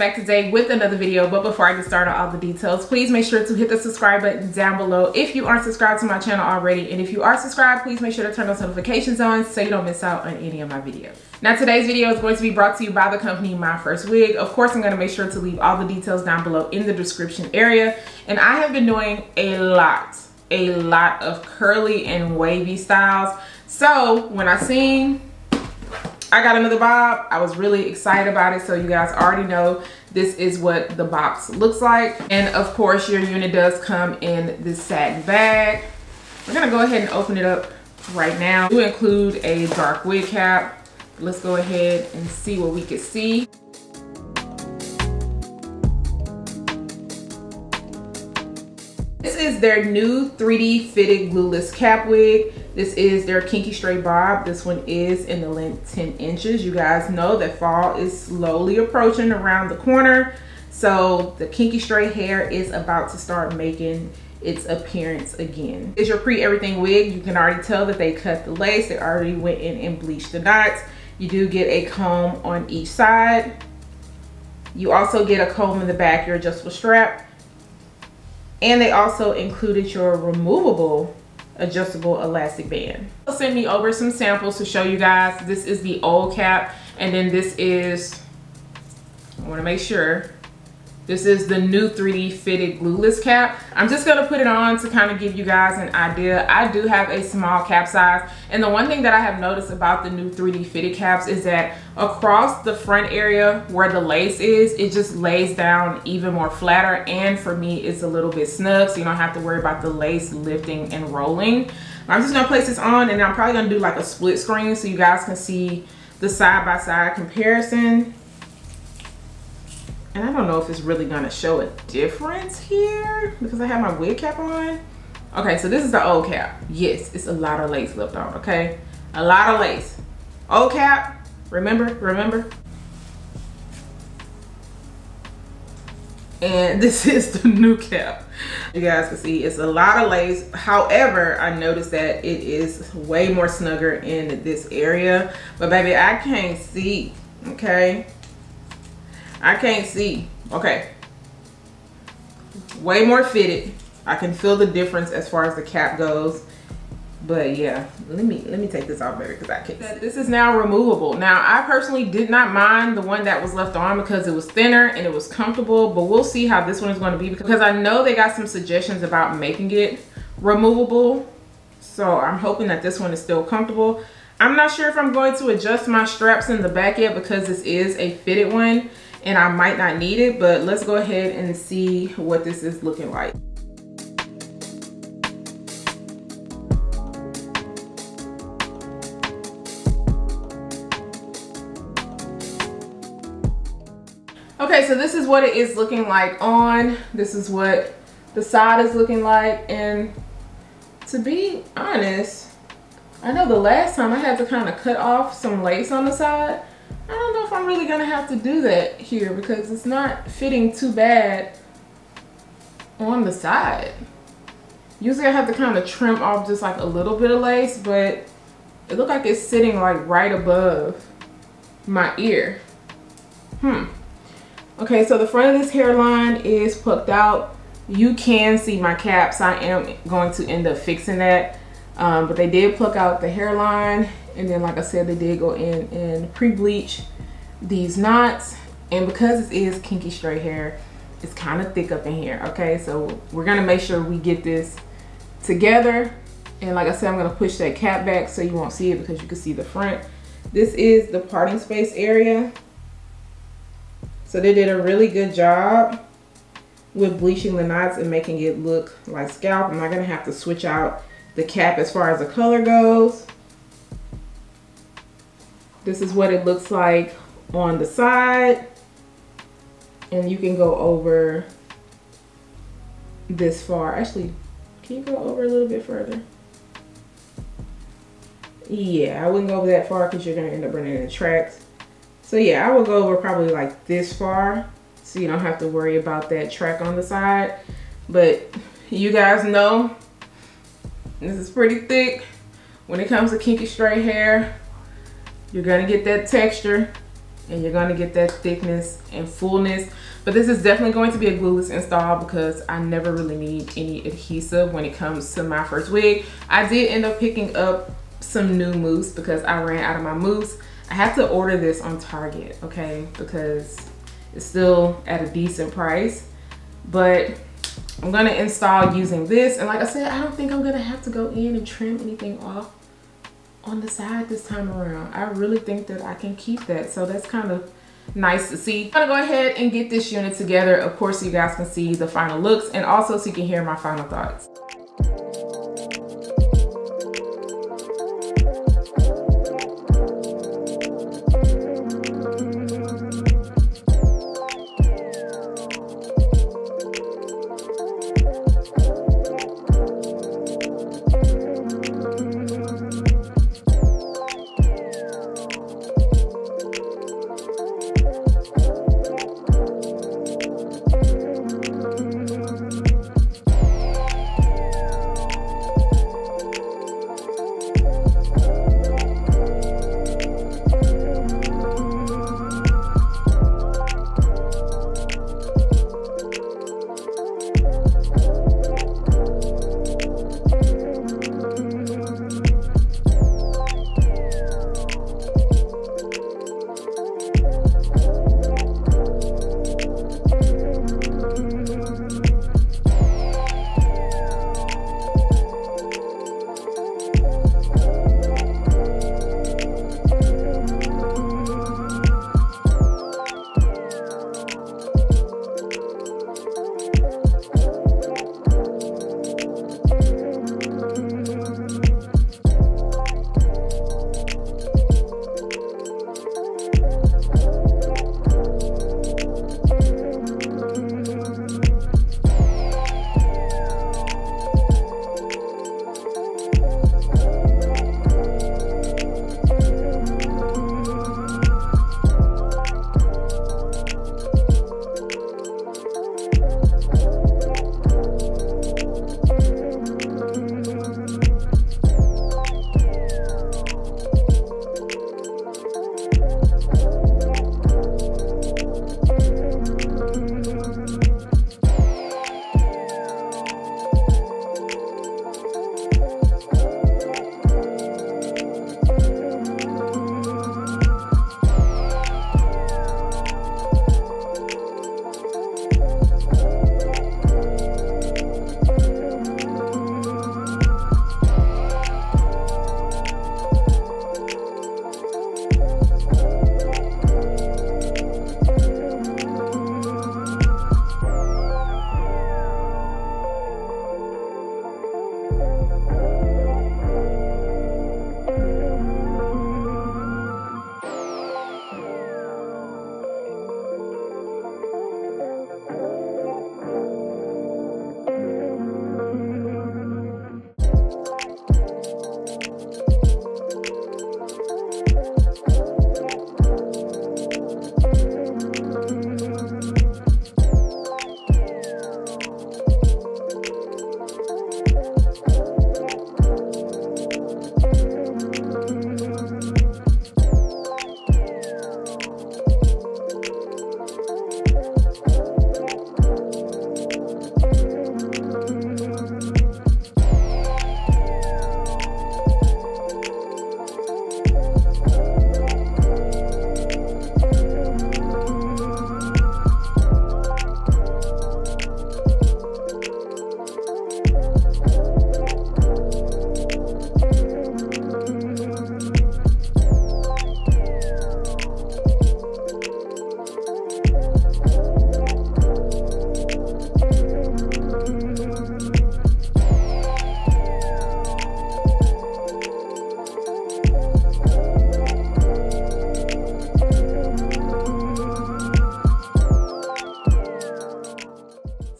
back today with another video. But before I get started on all the details, please make sure to hit the subscribe button down below if you aren't subscribed to my channel already. And if you are subscribed, please make sure to turn those notifications on so you don't miss out on any of my videos. Now today's video is going to be brought to you by the company Myfirstwig. Of course, I'm going to make sure to leave all the details down below in the description area. And I have been doing a lot of curly and wavy styles. So when I seen I got another bob, I was really excited about it. So you guys already know this is what the box looks like. And of course your unit does come in this satin bag. We're gonna go ahead and open it up right now. We include a dark wig cap. Let's go ahead and see what we can see. This is their new 3D fitted glueless cap wig. This is their Kinky straight bob. This one is in the length 10 inches. You guys know that fall is slowly approaching around the corner. So the kinky straight hair is about to start making its appearance again. It's your pre-everything wig. You can already tell that they cut the lace. They already went in and bleached the knots. You do get a comb on each side. You also get a comb in the back, your adjustable strap. And they also included your removable adjustable elastic band. They'll send me over some samples to show you guys. This is the old cap, and then this is, I want to make sure, this is the new 3D fitted glueless cap. I'm just gonna put it on to kind of give you guys an idea. I do have a small cap size, and the one thing that I have noticed about the new 3D fitted caps is that across the front area where the lace is, it just lays down even more flatter, and for me it's a little bit snug, so you don't have to worry about the lace lifting and rolling. I'm just gonna place this on, and I'm probably gonna do like a split screen so you guys can see the side-by-side comparison. And I don't know if it's really gonna show a difference here because I have my wig cap on. Okay, so this is the old cap. Yes, it's a lot of lace left on, okay? A lot of lace. Old cap, remember? And this is the new cap. You guys can see it's a lot of lace. However, I noticed that it is way more snugger in this area. But baby, I can't see, okay? I can't see. Okay. Way more fitted. I can feel the difference as far as the cap goes. But yeah, let me take this off, baby, because I can't. This is now removable. Now, I personally did not mind the one that was left on because it was thinner and it was comfortable, but we'll see how this one is going to be because I know they got some suggestions about making it removable. So I'm hoping that this one is still comfortable. I'm not sure if I'm going to adjust my straps in the back yet because this is a fitted one. And I might not need it, but let's go ahead and see what this is looking like. Okay, so this is what it is looking like on. This is what the side is looking like. And to be honest, I know the last time I had to kind of cut off some lace on the side. I don't know if I'm really gonna have to do that here because it's not fitting too bad on the side. Usually I have to kind of trim off just like a little bit of lace, but it looks like it's sitting like right above my ear. Okay, so the front of this hairline is plucked out. You can see my caps. I am going to end up fixing that. But they did pluck out the hairline, and then like I said, they did go in and pre-bleach these knots. And because it is kinky straight hair, it's kind of thick up in here. Okay, so we're gonna make sure we get this together. And like I said, I'm gonna push that cap back so you won't see it because you can see the front. This is the parting space area. So they did a really good job with bleaching the knots and making it look like scalp. I'm not gonna have to switch out the cap as far as the color goes. This is what it looks like on the side. And you can go over this far. Actually, can you go over a little bit further? Yeah, I wouldn't go over that far because you're gonna end up running into tracks. So yeah, I will go over probably like this far so you don't have to worry about that track on the side. But you guys know, this is pretty thick. When it comes to kinky straight hair, you're gonna get that texture and you're gonna get that thickness and fullness. But this is definitely going to be a glueless install because I never really need any adhesive when it comes to my first wig. I did end up picking up some new mousse because I ran out of my mousse. I have to order this on Target, okay, because it's still at a decent price. But I'm gonna install using this, and like I said, I don't think I'm gonna have to go in and trim anything off on the side this time around. I really think that I can keep that, so that's kind of nice to see. I'm gonna go ahead and get this unit together, of course, so you guys can see the final looks and also so you can hear my final thoughts.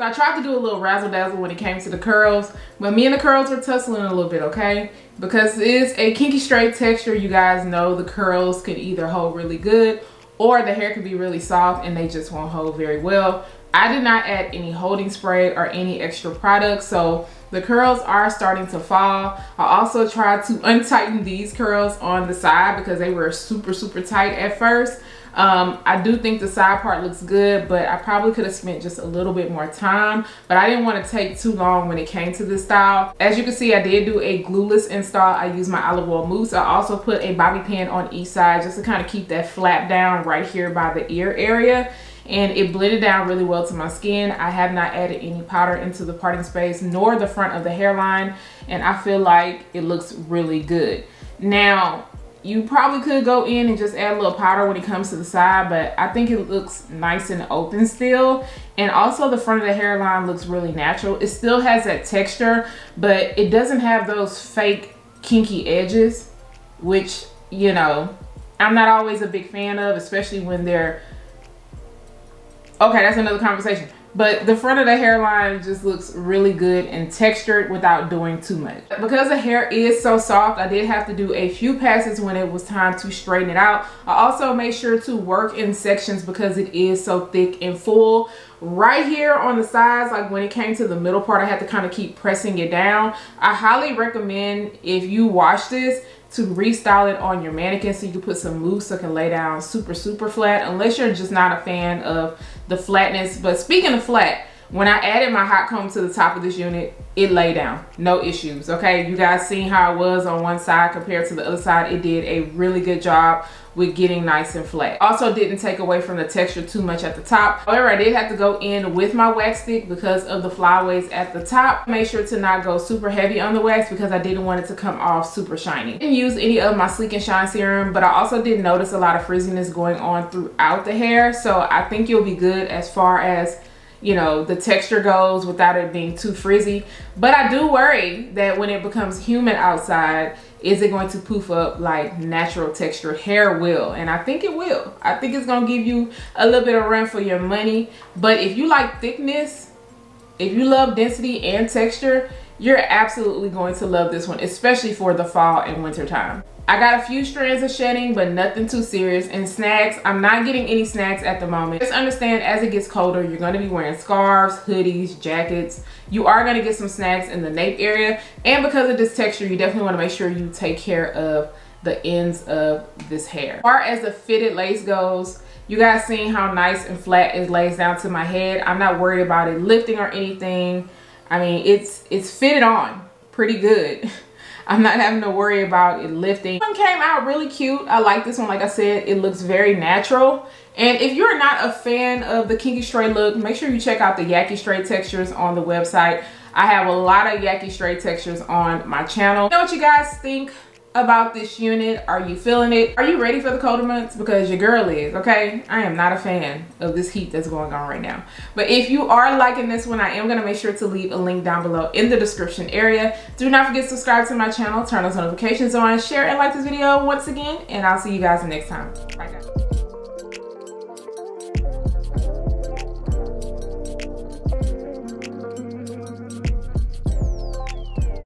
So I tried to do a little razzle dazzle when it came to the curls, but me and the curls are tussling a little bit, okay? Because it is a kinky straight texture, you guys know the curls could either hold really good or the hair could be really soft and they just won't hold very well. I did not add any holding spray or any extra products, so the curls are starting to fall. I also tried to untighten these curls on the side because they were super tight at first. I do think the side part looks good, but I probably could have spent just a little bit more time, but I didn't want to take too long when it came to this style. As you can see, I did do a glueless install. I used my olive oil mousse. I also put a bobby pin on each side just to kind of keep that flap down right here by the ear area. And it blended down really well to my skin. I have not added any powder into the parting space nor the front of the hairline, and I feel like it looks really good. Now, you probably could go in and just add a little powder when it comes to the side, but I think it looks nice and open still. And also the front of the hairline looks really natural. It still has that texture, but it doesn't have those fake kinky edges, which, you know, I'm not always a big fan of, especially when they're, okay, that's another conversation. But the front of the hairline just looks really good and textured without doing too much. Because the hair is so soft, I did have to do a few passes when it was time to straighten it out. I also made sure to work in sections because it is so thick and full. Right here on the sides, like when it came to the middle part, I had to kind of keep pressing it down. I highly recommend, if you wash this, to restyle it on your mannequin so you can put some mousse so it can lay down super flat, unless you're just not a fan of the flatness. But speaking of flat, when I added my hot comb to the top of this unit, it lay down, no issues. Okay, you guys seen how it was on one side compared to the other side. It did a really good job with getting nice and flat. Also didn't take away from the texture too much at the top. However, I did have to go in with my wax stick because of the flyaways at the top. Make sure to not go super heavy on the wax because I didn't want it to come off super shiny. I didn't use any of my Sleek and Shine serum, but I also did notice a lot of frizziness going on throughout the hair. So I think you'll be good as far as, you know, the texture goes without it being too frizzy. But I do worry that when it becomes humid outside, is it going to poof up like natural texture hair will? And I think it will. I think it's gonna give you a little bit of run for your money. But if you like thickness, if you love density and texture, you're absolutely going to love this one, especially for the fall and winter time. I got a few strands of shedding, but nothing too serious. And snags, I'm not getting any snags at the moment. Just understand, as it gets colder, you're going to be wearing scarves, hoodies, jackets. You are going to get some snags in the nape area. And because of this texture, you definitely want to make sure you take care of the ends of this hair. As far as the fitted lace goes, you guys seen how nice and flat it lays down to my head. I'm not worried about it lifting or anything. I mean, it's fitted on pretty good. I'm not having to worry about it lifting. This one came out really cute. I like this one. Like I said, it looks very natural. And if you're not a fan of the kinky straight look, make sure you check out the Yaki straight textures on the website. I have a lot of Yaki straight textures on my channel. Know what you guys think about this unit? Are you feeling it? Are you ready for the colder months? Because your girl is, okay? I am not a fan of this heat that's going on right now. But if you are liking this one, I am going to make sure to leave a link down below in the description area. Do not forget to subscribe to my channel, turn those notifications on, share and like this video once again, and I'll see you guys next time. Bye guys.